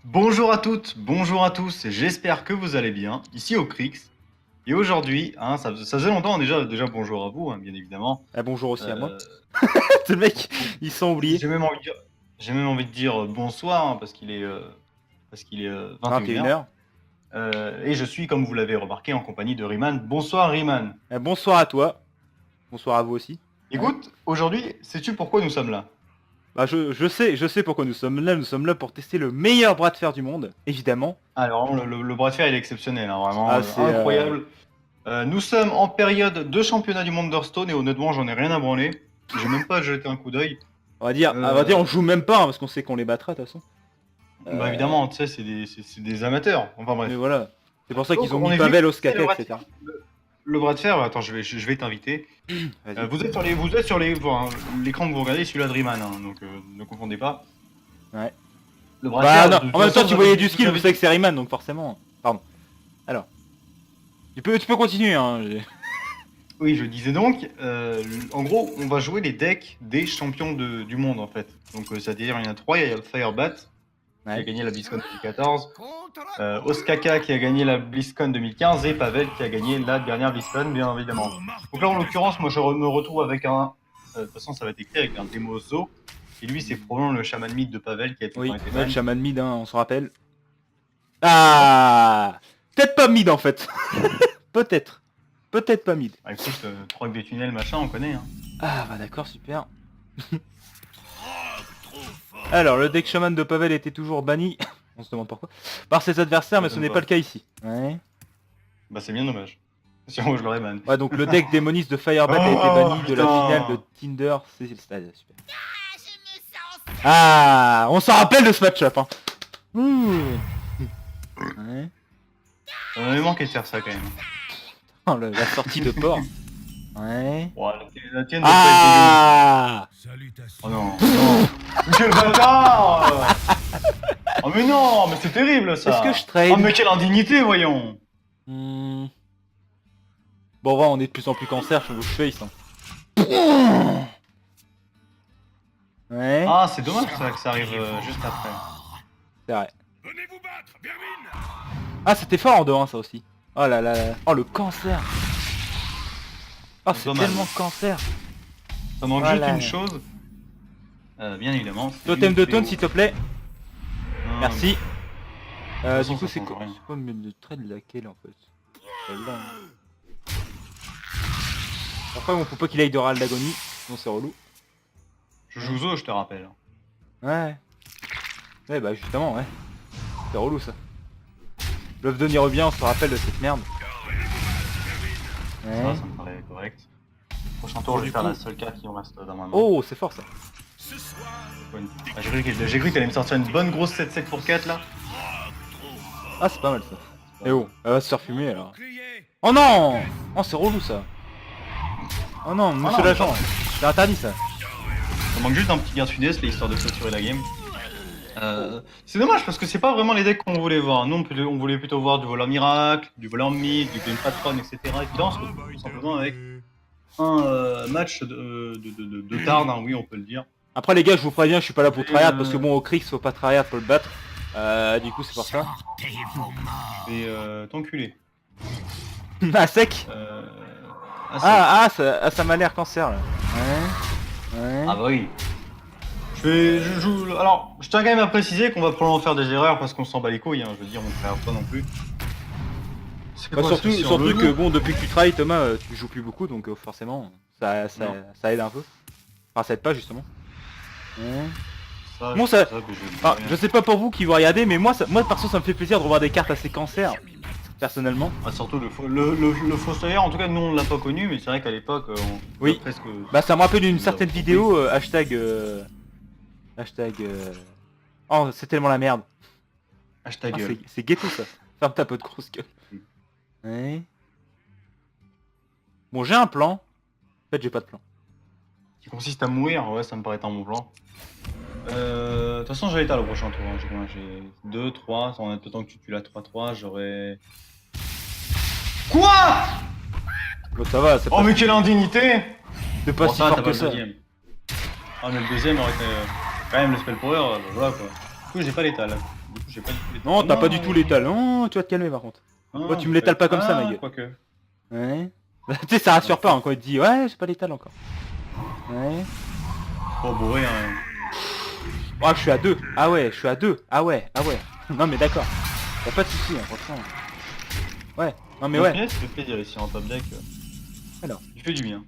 Bonjour à toutes, bonjour à tous, j'espère que vous allez bien, ici au Crix. Et aujourd'hui, ça faisait longtemps déjà bonjour à vous, bien évidemment. Ah, bonjour aussi à moi. Euh, Ce mec, bon, ils sont oubliés. j'ai même envie de dire bonsoir, parce qu'il est 21h. 21h. Et je suis, comme vous l'avez remarqué, en compagnie de Riemann. Bonsoir Riemann. Bonsoir à toi. Bonsoir à vous aussi. Ouais. Écoute, aujourd'hui, sais-tu pourquoi nous sommes là? Bah je sais pourquoi nous sommes là. Nous sommes là pour tester le meilleur bras de fer du monde, évidemment. Alors, le bras de fer, il est exceptionnel, vraiment Ah c'est incroyable. Nous sommes en période de championnat du monde d'Hearthstone et honnêtement, j'en ai rien à branler. J'ai même pas jeté un coup d'œil. on va dire on joue même pas hein, parce qu'on sait qu'on les battra de toute façon. Bah Euh, évidemment, tu sais, c'est des amateurs. Enfin mais bref. voilà. C'est pour ça Donc qu'ils ont on mis est venu Pavel, tester Oskaka, etc. le bras de fer. Attends, je vais t'inviter. Vas-y. Vous êtes sur l'écran que vous regardez, celui-là de Riemann, donc ne confondez pas. Ouais. Le bras de Bah fer, non, de toute en même temps façon, tu voyais du skill, vous savez que c'est Rayman donc forcément. Pardon. Alors. Tu peux continuer hein. Oui, je disais donc, en gros, on va jouer les decks des champions du monde en fait. Donc c'est-à-dire, il y en a trois, il y a le Firebat qui a Ouais. gagné la BlizzCon 2014. Oskaka qui a gagné la BlizzCon 2015 et Pavel qui a gagné la dernière BlizzCon, bien évidemment. Donc là, en l'occurrence, moi, me retrouve avec de toute façon, ça va être écrit avec un démo Zo. Et lui, c'est probablement le chaman mythe de Pavel qui a tout le temps Oui, été ouais, le ban. chaman mid, hein, on se rappelle. Ah, peut-être pas mid en fait. Peut-être. Peut-être pas mid. Bah, écoute, Troc des tunnels, machin, on connaît. Hein. Ah bah d'accord, super. Alors, le deck shaman de Pavel était toujours banni, on se demande pourquoi, par ses adversaires, mais ce n'est pas le cas ici. Ouais. Bah, c'est bien dommage. Sinon, je l'aurais ban. Ouais, donc le deck démoniste de Firebat a été Oh, banni de la finale de putain. Tinder. C'est super. Ah, on s'en rappelle de ce match-up. Hein. Ouh. Ouais. Ça m'avait manqué de faire ça quand même. Oh, la sortie de port. Ouais. Bon, la tienne doit Ah. pas être dégueu. Oh non, non. Quel bâtard. Oh mais non, mais c'est terrible ça. Est-ce que je trade? Oh mais quelle indignité, voyons. Bon, voilà, on est de plus en plus cancer, je vous face. Hein. Ouais. Ah, c'est dommage que ça arrive juste après. C'est vrai. Ah, c'était fort en 2-1 ça aussi. Oh là là là. Oh le cancer. Oh c'est Dommage. tellement cancer. Ça manque Voilà. juste une chose. Bien évidemment. c'est Totem une de Cléo. taunt s'il te plaît. Non, Merci. façon, Du coup ça c'est change quoi? rien. C'est quoi le trade laquelle en fait? Celle-là. Après bon faut pas qu'il aille de Ral d'agonie, sinon c'est relou. Je joue Zo, je te rappelle. Ouais. Ouais bah justement ouais. C'est relou ça. Bluff de revient, on se rappelle de cette merde. Ouais. Ça me paraît correct. Prochain tour, je vais faire la seule carte qui me reste dans ma main. Oh c'est fort ça. Ah, j'ai cru qu'elle allait me sortir une bonne grosse 7-7 pour 4 là. Ah c'est pas mal ça. Et oh, elle va se faire fumer alors. Oh non. Oh c'est relou ça. Oh non, monsieur non, l'agent. C'est interdit ça. Ça manque juste un petit garde funeste, histoire de clôturer la game. C'est dommage parce que c'est pas vraiment les decks qu'on voulait voir. Nous on voulait plutôt voir du voleur miracle, du voleur mythe, du game patron, etc. Et puis là on se retrouve tout simplement avec un match de tard, hein, oui on peut le dire. Après les gars, je vous préviens, je suis pas là pour tryhard parce que bon au Crix faut pas tryhard pour le battre. Du coup c'est pour ça. Et t'enculer. Ah sec. Ça m'a l'air cancer là. Ouais. Ah bah oui. Alors, je tiens quand même à préciser qu'on va probablement faire des erreurs parce qu'on s'en bat les couilles, hein, je veux dire, on ne créera pas non plus. Bah, surtout que bon depuis que tu try Thomas, tu joues plus beaucoup donc forcément ça aide un peu. Enfin ça aide pas justement. Bon ça. Je sais pas pour vous qui vous regardez mais moi perso ça me fait plaisir de revoir des cartes assez cancer. Personnellement. Ah, surtout le Fossoyeur, en tout cas nous on l'a pas connu, mais c'est vrai qu'à l'époque oui. Presque... Bah ça me rappelle une certaine vidéo hashtag Oh c'est tellement la merde. Hashtag c'est ghetto ça. Ferme ta pote grosse gueule. Ouais. Bon j'ai un plan. En fait j'ai pas de plan. Qui consiste à mourir, ouais ça me paraît un bon plan. De toute façon j'allais être au prochain tour, hein. J'ai 2, 3, en attendant que tu tues la 3-3, j'aurais... Quoi? Bon ça va, c'est pas... Oh mais quelle indignité! C'est pas si fort que ça. Ah mais le deuxième aurait été quand même le spell power, voilà quoi. coup, j'ai pas l'étal. Du coup, j'ai pas du tout l'étal. Non, t'as pas du tout l'étal. Non, tu vas te calmer par contre. Toi, tu me l'étales pas comme ça, ma gueule. Quoique. Ouais. Tu sais, ça rassure pas hein, quand il te dit ouais, j'ai pas l'étal encore. Ouais. Trop bourré, hein. Oh, je suis à 2. Ah ouais, je suis à 2. Ah ouais, ah ouais. Non, mais d'accord. Y'a pas de soucis, hein, franchement. Ouais. Non, mais ouais. Ça fait plaisir ici en top deck. Alors. Il fait du bien.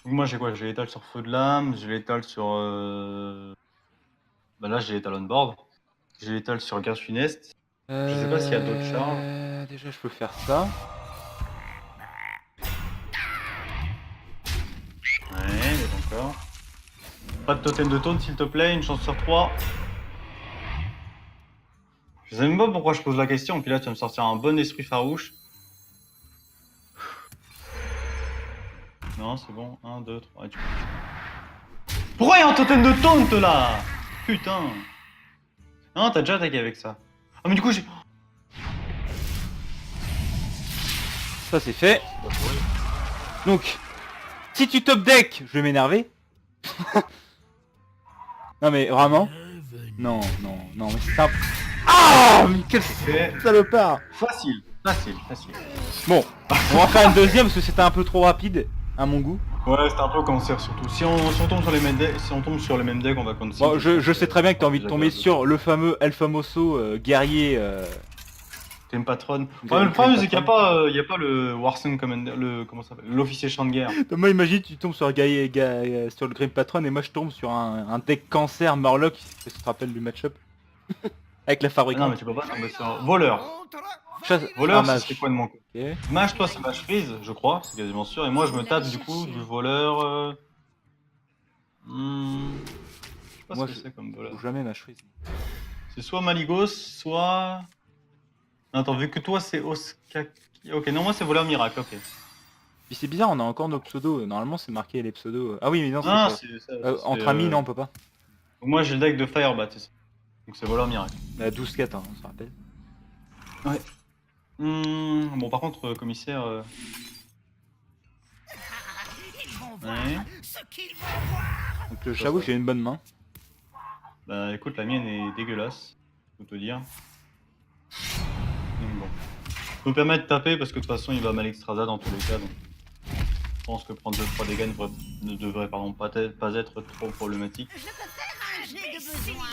Donc moi, j'ai quoi? J'ai l'étal sur Feu de Lame, j'ai l'étal sur. Bah là, j'ai l'étal on board. J'ai l'étal sur Guerre Funeste. Je sais pas s'il y a d'autres charges. Déjà, je peux faire ça. Ouais, mais encore. Pas de totem de taunt, s'il te plaît, une chance sur 3. Je sais même pas pourquoi je pose la question, puis là, tu vas me sortir un bon esprit farouche. Non, c'est bon. 1, 2, 3. Pourquoi il y a un totem de taunt là? Putain. Non, t'as déjà attaqué avec ça. Ah, mais du coup, j'ai. Ça, c'est fait. Donc, si tu top deck, je vais m'énerver. Non, mais vraiment. Non, non, non, mais c'est simple. Ah, mais quel salopard. Facile, facile, facile. Bon, on va faire une deuxième parce que c'était un peu trop rapide, à mon goût. Ouais, c'était un peu cancer surtout. Si on tombe sur les mêmes decks, on va continuer. Bon, je sais très bien que t'as envie de tomber sur le fameux El Famoso guerrier. T'es une patronne. Ouais, le problème c'est qu'il n'y a pas le Warsong Commander, comment ça s'appelle, l'officier champ de guerre. Moi, imagine, tu tombes sur sur le Grim Patron et moi je tombe sur un deck cancer Murloc, si tu te rappelles du match-up. Avec la fabricante. Non, mais tu peux pas tomber sur voleur. Voleur, c'est quoi de mon côté? Okay. Mage, toi, c'est Mage Freeze, je crois, c'est quasiment sûr. Et moi, je me tape du coup du voleur. Je sais pas moi, ce que c'est comme voleur. Jamais Mage Freeze. C'est soit Maligos, soit. Attends, vu que toi, c'est Oskaki. Ok, non, moi, c'est voleur miracle, ok. Puis c'est bizarre, on a encore nos pseudos. Normalement, c'est marqué les pseudos. Ah oui, mais non, c'est entre amis, non, on peut pas. Donc moi, j'ai le deck de Firebat, c'est ça. Donc c'est voleur miracle. 12-4, hein, on se rappelle. Ouais. Bon, par contre, commissaire. Ouais. Donc j'avoue que j'ai une bonne main. Bah écoute, la mienne est dégueulasse, faut te dire. Donc bon. Je me permets de taper parce que de toute façon, il va mal extrasa dans tous les cas. Donc je pense que prendre 2-3 dégâts ne devrait pas être trop problématique. Je peux faire un jet de besoin.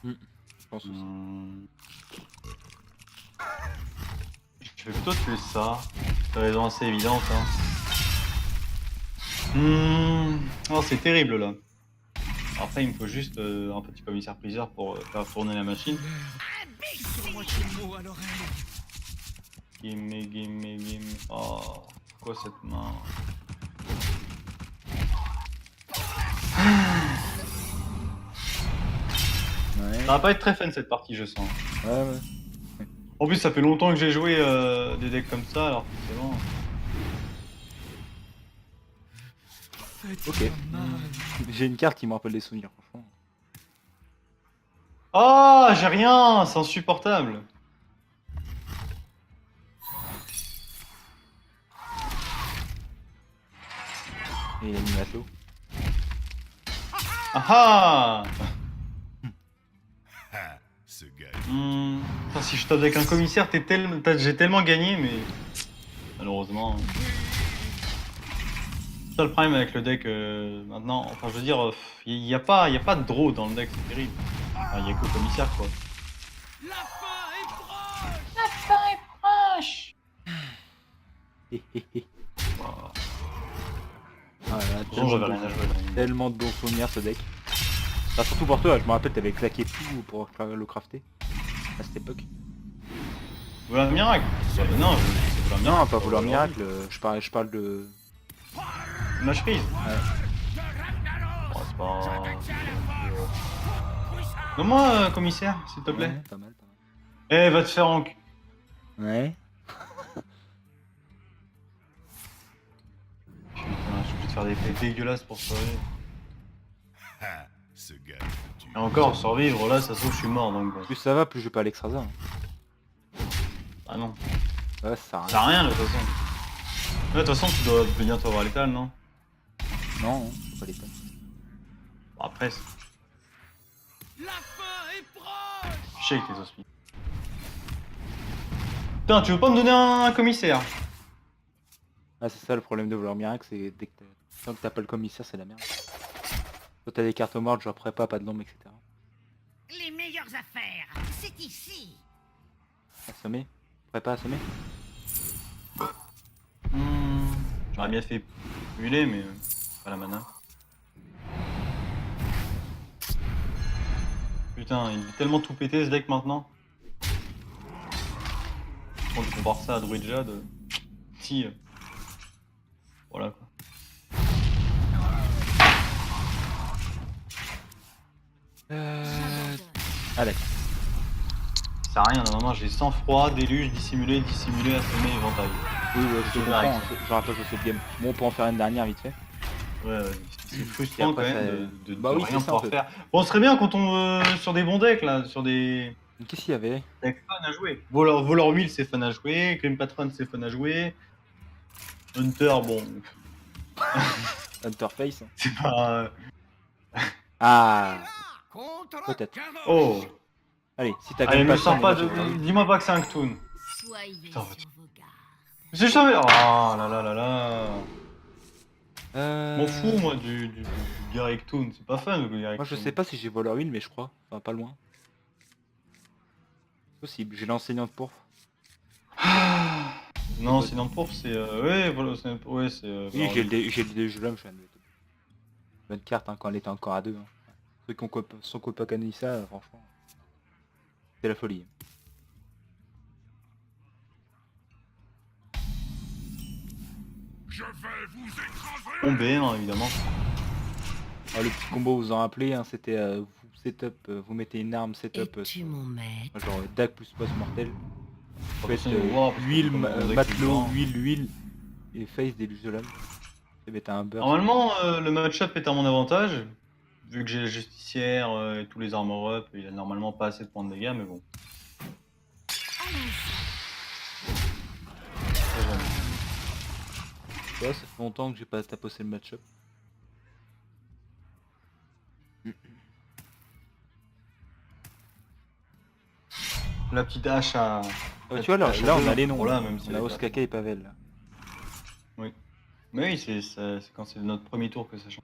Je pense aussi. Je vais plutôt tuer ça. C'est une raison assez évidente. Oh, c'est terrible là. Après, il me faut juste un petit commissaire priseur pour faire tourner la machine. Gimme. Oh, quoi cette main? Ouais. Ça va pas être très fun cette partie, je sens. Ouais. En plus, ça fait longtemps que j'ai joué des decks comme ça, alors forcément. Ok. J'ai une carte qui me rappelle des souvenirs, franchement. Oh, j'ai rien, c'est insupportable. Et il a mis matelot. Ah ah. Ce gars. Putain, si je tape avec un commissaire, j'ai tellement gagné, mais malheureusement. C'est ça le problème avec le deck maintenant. Enfin, je veux dire, il y a pas de draw dans le deck, c'est terrible. Il y a que le commissaire, quoi. La fin est proche. La fin est proche. Wow. Ah là, Bon, j'avais rien à jouer là. tellement de bons souvenirs ce deck. Enfin, surtout pour toi, je me rappelle t'avais claqué tout pour le crafter à cette époque. Voilà un miracle. Non, c'est voilà un miracle. Non, pas vouloir miracle, je parle de... Mage freeze. Ouais. Oh, c'est pas... Donne-moi commissaire, s'il te plaît. Ouais, pas mal. Eh, va te faire en... Ouais. Putain, je vais te faire des faits dégueulasses pour survivre. Ce gars. Et encore, survivre, là, ça se trouve, je suis mort, donc bon. Plus ça va, plus je vais pas à l'Extrasa. Ah non. Ouais, ça sert à Ça rien. sert à rien, de toute façon. Ouais, de toute façon, tu dois bientôt avoir l'étal, non? Non, faut pas les peines. Bon, après, La fin est proche. Chier avec les hospices. Putain, tu veux pas me donner un commissaire? Ah, c'est ça le problème de Voleur Miracle, c'est dès que tant que t'as pas le commissaire, c'est la merde. Quand t'as des cartes mortes, genre prépa, pas de nombre, etc. Les meilleures affaires, c'est ici. Assommer. Prépa, assommer. J'aurais bien fait brûler, mais pas la mana. Putain, il est tellement tout pété ce deck maintenant. Quand tu compares ça à Druid Jade, si. Voilà quoi. Ah d'accord. Ça sert à rien, normalement j'ai sang-froid, déluge, dissimulé, dissimulé, assommé, éventail. Oui, ouais, je te C'est comprends, direct. hein, je rappelle que c'est le game. Bon, on peut en faire une dernière vite fait. Ouais, c'est frustrant après, quand même ça- de Bah oui, rien c'est ça, en pouvoir fait. faire. Bon, ce serait bien quand on sur des bons decks là, sur des Qu'est-ce qu'il y avait? decks fun à jouer. Volor Wheel c'est fun à jouer, Grim Patron c'est fun à jouer. Hunter, bon, Hunterface. c'est pas. Ah, Contre peut-être. Carlos. Oh! Allez, si t'as Allez, même me pas sors de pas sang, de. on va jouer. Dis-moi pas que c'est un Cthulhu. Soyez Putain, sur vos gardes. C'est jamais. Oh là là là là! Euh... M'en fous moi du Garrick Toon, c'est pas fun le Garrick Moi je sais pas si j'ai Voleur Wheel, mais je crois. Enfin, pas loin. Possible, j'ai l'enseignante pourpre. Non, c'est non pour, c'est. Ouais, voilà, ouais, c'est. Oui, Volor j'ai Wheel. le dé jeu là, je viens de mettre. Bonne carte hein, quand elle était encore à 2. Hein. Ceux qui ont son copain canoni ça, franchement. C'est la folie. Je vais vous écraser. On BM hein, évidemment. Ah, le petit combo, vous en rappelez, hein, c'était vous setup, vous mettez une arme setup, Es-tu mon maître? genre DAC plus post mortel. Vous faites Attention, voir, parce que huile, comme on deck matelot, suivant. huile et face des Lusolane. Et mettez un burst. Normalement, le match-up est à mon avantage. Vu que j'ai la justicière et tous les armor up, il a normalement pas assez de points de dégâts, mais bon. Très jamais. Ouais, ça fait longtemps que j'ai pas tapossé le match-up. La petite hache à. Ah, tu vois, là on a les noms. Voilà, Là. même si On elle a est Oskaka et Pavel. Là. Mais oui, c'est quand c'est notre premier tour que ça change.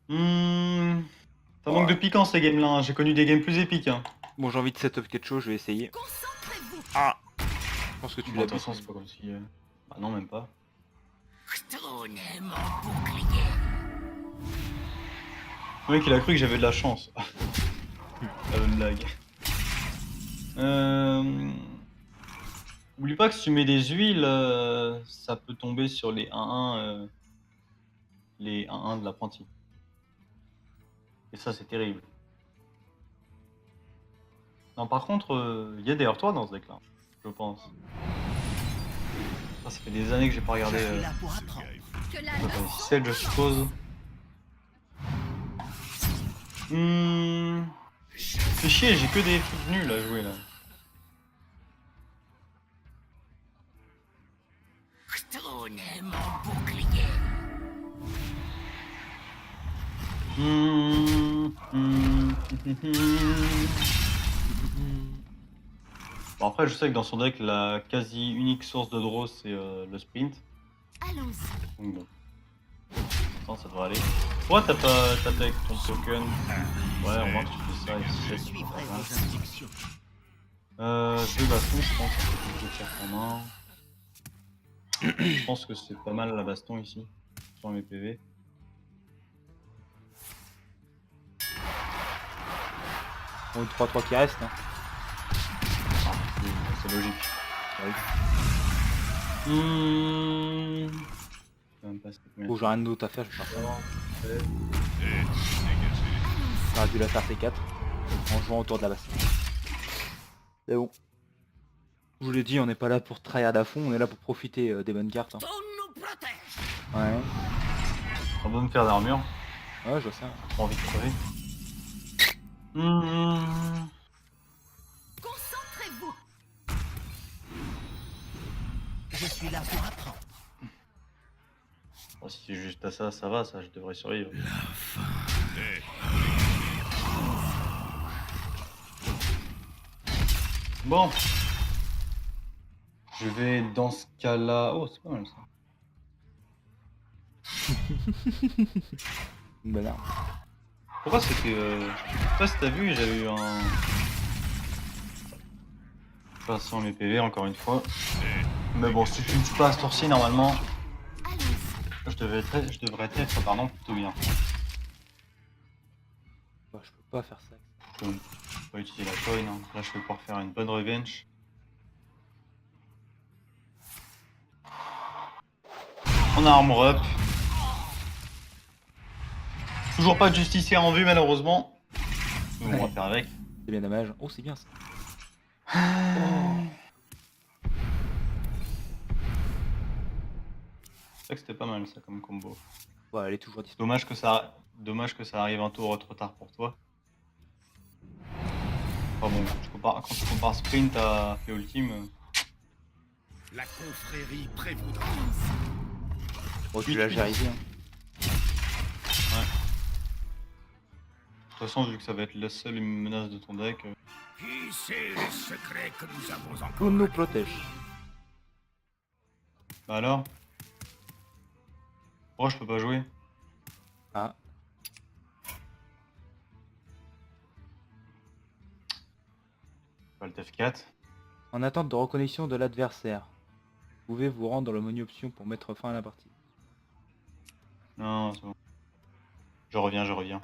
Ça manque de piquant ces games là, hein. J'ai connu des games plus épiques. Hein. Bon, j'ai envie de setup quelque chose, je vais essayer. Concentrez-vous. Je pense que tu Bon, de l'as toute vu. façon, c'est pas comme si. Bah non, même pas. Retournez mon bouclier. Le mec il a cru que j'avais de la chance. La bonne blague. Oublie pas que si tu mets des huiles, ça peut tomber sur les 1-1 les 1-1 de l'apprenti. Et ça c'est terrible. Non par contre, il y a des heurtoirs dans ce deck là, je pense. Ça fait des années que j'ai pas regardé. Je suis là pour apprendre. Que la Attends, leçon 17 je suppose. Fais chier, j'ai que des trucs nuls à jouer là. Retournez mon bouclier. Bon après je sais que dans son deck la quasi unique source de draw c'est le sprint. allons-y. Donc bon. Attends, ça devrait aller. Pourquoi t'as pas tapé avec ton token? Ouais, on voit que tu fais ça ici. Je suivrai vos instructions. Deux bastons je pense que je vais faire en main. Je pense que c'est pas mal la baston ici. Sur mes PV. Bon, 3-3 qui reste. Hein. Ah, c'est logique. Ah oui. Quand même pas, c'est combien? Faut que j'ai rien d'autre à faire, je vais faire ça. Ouais. J'aurais dû la faire T4 en jouant autour de la baston. C'est bon. Je vous l'ai dit, on n'est pas là pour tryhard à fond, on est là pour profiter des bonnes cartes. Hein. Tout nous protège. Ouais, Pas besoin de faire d'armure. ouais, je vois ça. J'ai pas envie de crever. Concentrez-vous. Je suis là pour apprendre. Bon, si c'est juste à ça, ça va, ça, je devrais survivre. Bon. Je vais dans ce cas-là... Oh, c'est pas mal ça. Une bonne arme. Pourquoi c'était... Je sais pas si t'as vu, j'avais eu un... Pas sans mes PV, encore une fois. Mais bon, si tu ne tues pas à ce tour-ci, normalement, Allons-y. je devrais être, pardon, plutôt bien. Bah, je peux pas faire ça. Je peux pas utiliser la coin, hein. Là je vais pouvoir faire une bonne revenge. On a armor up. Toujours pas de justicier en vue malheureusement. Mais bon, on va faire avec. C'est bien dommage. Oh, c'est bien ça. C'est vrai que c'était pas mal ça comme combo. Ouais, elle est toujours disponible. Dommage que ça arrive un tour trop tard pour toi. Enfin bon, quand tu compares sprint à fait ultime, La confrérie prévaudra. Oh, tu l'as gérisé. Hein. de toute façon vu que ça va être la seule menace de ton deck, Qui sait les secrets que nous avons encore? On nous protège. bah alors pourquoi je peux pas jouer? Ah, Alt F4. en attente de reconnaissance de l'adversaire. Vous pouvez vous rendre dans le menu option pour mettre fin à la partie. Non, c'est bon. Je reviens.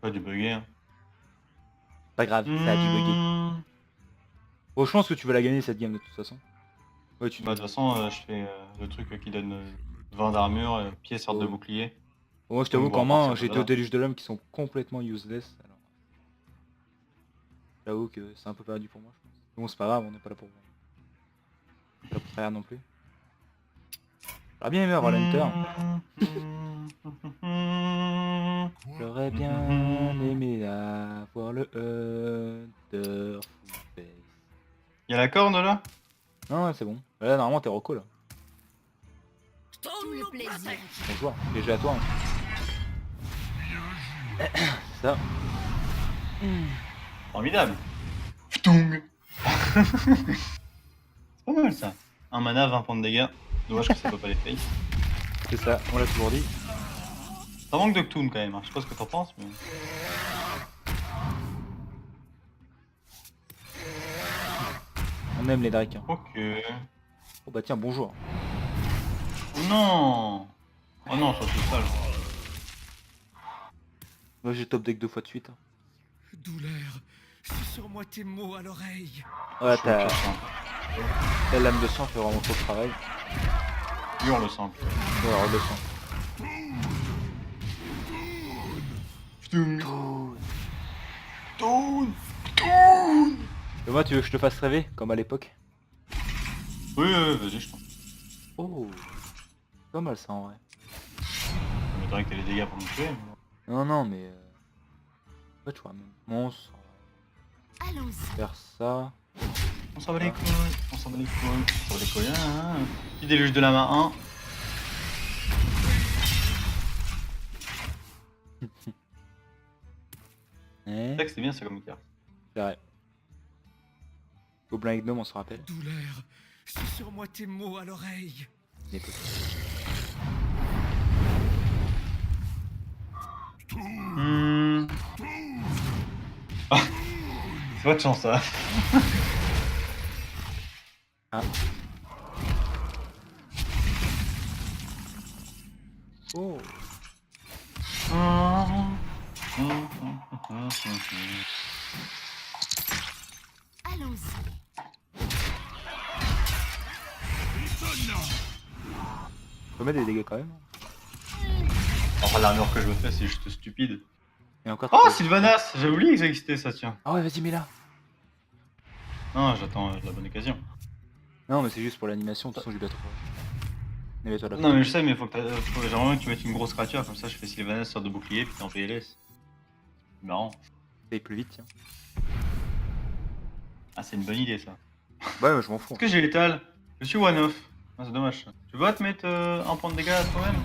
Pas du bugger. Hein. Pas grave, ça a dû bugger. Bon, je pense que tu vas la gagner cette game de toute façon. Ouais, tu Bah, de toute façon, je fais le truc qui donne 20 d'armure, pied, sorte de Oh. bouclier. Bon, moi je t'avoue On va qu'en voir main, ça, j'étais voilà. au déluge de l'homme qui sont complètement useless. Alors... J'avoue que c'est un peu perdu pour moi, je pense. Mais bon, c'est pas grave, on n'est pas là pour voir. Pas pour faire non plus. J'aurais bien aimé avoir l'Hunter. J'aurais bien aimé avoir le Hunter full face. Y'a la corne là? Non, ouais, c'est bon. Là, normalement, t'es Rocco là. Tout le plaisir. Bonjour, GG à toi. Hein. C'est ça. Formidable. Ptung. C'est pas mal ça. Un mana, 20 points de dégâts. Dommage que ça peut pas les face. C'est ça, on l'a toujours dit. Ça manque de Toon quand même, hein. Je sais pas ce que t'en penses, mais... On aime les Drakes. Hein. Ok. Oh bah tiens, bonjour. Oh non. Oh non, ça c'est sale. Moi j'ai top deck 2 fois de suite. Hein. Douleur, c'est sur moi tes mots à l'oreille. Ouais, Je ta suis lame de sang fait vraiment trop de travail. Hurle le sang. Ouais, alors le sang. Ptung. Toon. Toon. Et moi, tu veux que je te fasse rêver, comme à l'époque? Oui, vas-y, je pense. Oh, pas mal ça en vrai. Ça m'étonnerait que t'aies les dégâts pour me tuer. mais- Non, non, mais... Ouais, tu vois, même monstre, Allons-y. faire ça... On s'en bat les couilles, on s'en bat les couilles, on s'en bat les couilles, hein. Petit déluge de la main 1. C'est Eh, vrai que c'était bien ça comme carte. c'est vrai. Gobelin et Gnome, on se rappelle. Douleur, c'est sur moi tes mots à l'oreille. Mais possible. Ah, c'est pas de chance ça. Ah. Oh. Allons-y. Faut mettre des dégâts quand même. Enfin, l'armure que je me fais, c'est juste stupide. Et encore... Oh, Sylvanas! J'ai oublié que ça existait ça, tiens. Ah ouais, vas-y, mets là. Non, j'attends la bonne occasion. Non, mais c'est juste pour l'animation, de toute façon, j'ai bientôt. Mais toi, là. Non, mais je sais, mais faut que j'aimerais que tu mettes une grosse créature, comme ça je fais Sylvanas sur de bouclier, puis t'es en PLS. C'est marrant. Ça aille plus vite, tiens. Ah, c'est une bonne idée ça. Ouais, ouais, je m'en fous. Est-ce que j'ai l'étal? Je suis one-off. Ah, c'est dommage. Ça. Tu vas te mettre un point de dégâts à toi-même?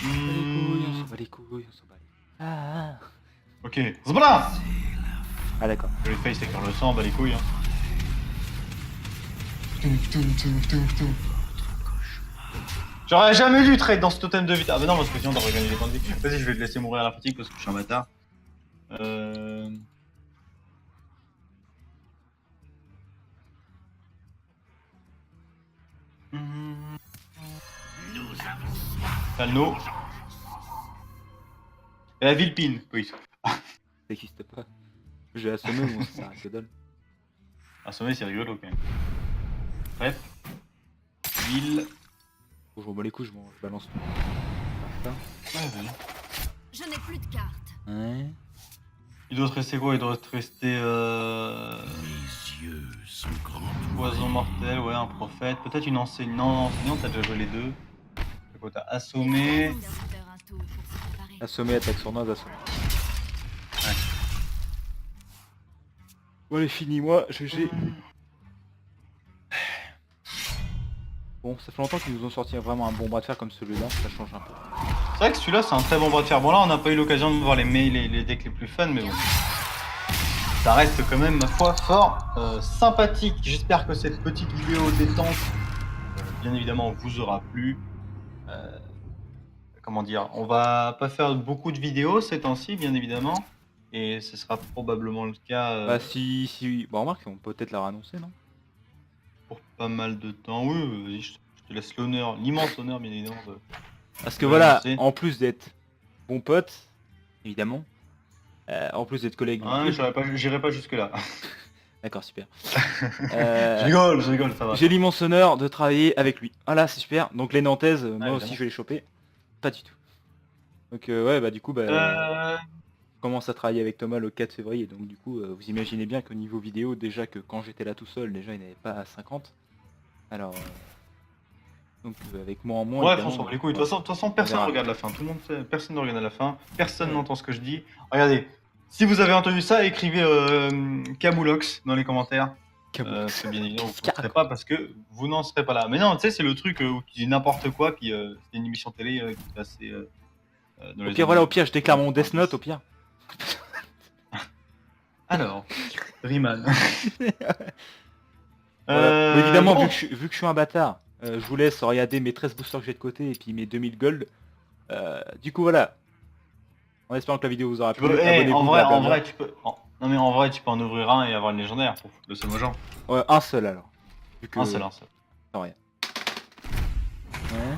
On s'en bat les couilles, on s'en bat les couilles. Ah, ah. Ok. Zbla! Ah d'accord. Le face c'est quand le sang, bah les couilles. Hein. J'aurais jamais dû trade dans ce totem de vie. Ah bah non, parce que sinon on aurait gagné des points de vie. Vas-y, je vais te laisser mourir à la fatigue parce que je suis un bâtard. Talno. Et la Villepine, oui. Ça n'existe pas. J'ai assommé, bon, ça sert à que dalle. Assommer, c'est rigolo quand même. Bref. Ville. Bon, je m'en bats les couilles, je balance tout. Ça. Ouais, vas-y. Je n'ai plus de cartes. Ouais. Il doit te rester quoi? Il doit te rester Mes yeux sont grands. poison mortel, ouais, un prophète. Peut-être une enseignante. Non, enseignante, t'as déjà joué les deux. T'as quoi? T'as assommé. Serviteur un tour pour se préparer. Assommer, attaque sournoise, assommer. Ouais. Bon allez, fini moi, GG. Bon, ça fait longtemps qu'ils nous ont sorti vraiment un bon bras de fer comme celui-là, ça change un peu. C'est vrai que celui-là, c'est un très bon bras de fer. Bon, là, on n'a pas eu l'occasion de voir les decks les plus fun, mais bon. Ça reste quand même, ma foi, fort sympathique. J'espère que cette petite vidéo détente, bien évidemment, vous aura plu. Comment dire? On va pas faire beaucoup de vidéos ces temps-ci, bien évidemment. Et ce sera probablement le cas Bah si... Bon remarque, on peut peut-être la annoncer, non? pour pas mal de temps. Oui, vas-y, je te laisse l'honneur, l'immense honneur, bien évidemment. Parce que Ouais, voilà, je sais. en plus d'être bon pote, évidemment, en plus d'être collègue... Ah, j'irai pas jusque-là. D'accord, super. Je rigole, ça va. J'ai l'immense honneur de travailler avec lui. Voilà, c'est super. Donc les Nantaises, moi aussi évidemment. je vais les choper. Pas du tout. Donc ouais, bah du coup, bah... Je commence à travailler avec Thomas le 4 février, donc du coup, vous imaginez bien qu'au niveau vidéo, déjà que quand j'étais là tout seul, déjà il n'avait pas à 50. Alors, donc avec moi en moins... Bref, on évidemment, s'en bat les couilles. De toute façon, personne ne verra. regarde la fin. Tout le monde sait, personne ne regarde la fin. Personne Ouais. n'entend ce que je dis. Regardez, si vous avez entendu ça, écrivez Camoulox dans les commentaires. C'est bien évidemment, vous ne serez pas parce que vous n'en serez pas là. Mais non, tu sais, c'est le truc où tu dis n'importe quoi, puis c'est une émission télé qui est assez... dans Au les pire, voilà, années- au pire, je déclare mon Death Note, au pire. Alors, Riemann. Voilà. Bon, évidemment, bon. vu que je suis un bâtard, je vous laisse regarder mes 13 boosters que j'ai de côté et puis mes 2000 gold. Du coup, voilà. En espérant que la vidéo vous aura Tu plu, peux, abonnez-vous. en blablabla. vrai, tu peux... Non mais en vrai, tu peux en ouvrir un et avoir le légendaire pour foutre le seum aux gens. Ouais, un seul alors. Vu que... Un seul. Sans rien. Ouais.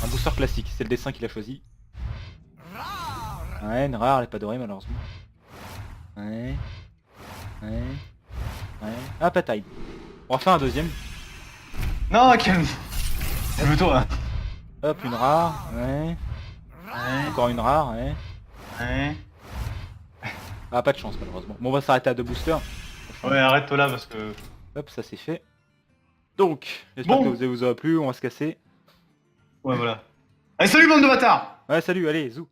Un booster classique, c'est le dessin qu'il a choisi. Ouais, une rare, elle est pas dorée malheureusement. Ouais. Ouais. Ouais. Ah, pas taille. On va faire un deuxième. Non, calme-toi. Hop, une rare. Ouais. Ouais, Encore une rare, ouais. ouais. Ah, pas de chance malheureusement. Bon, on va s'arrêter à 2 boosters. Ouais, arrête-toi là parce que... Hop, ça c'est fait. Donc, j'espère Bon. que vous aura plu, on va se casser. Ouais, voilà. Allez, salut bande de bâtards! Ouais, salut, allez, zou.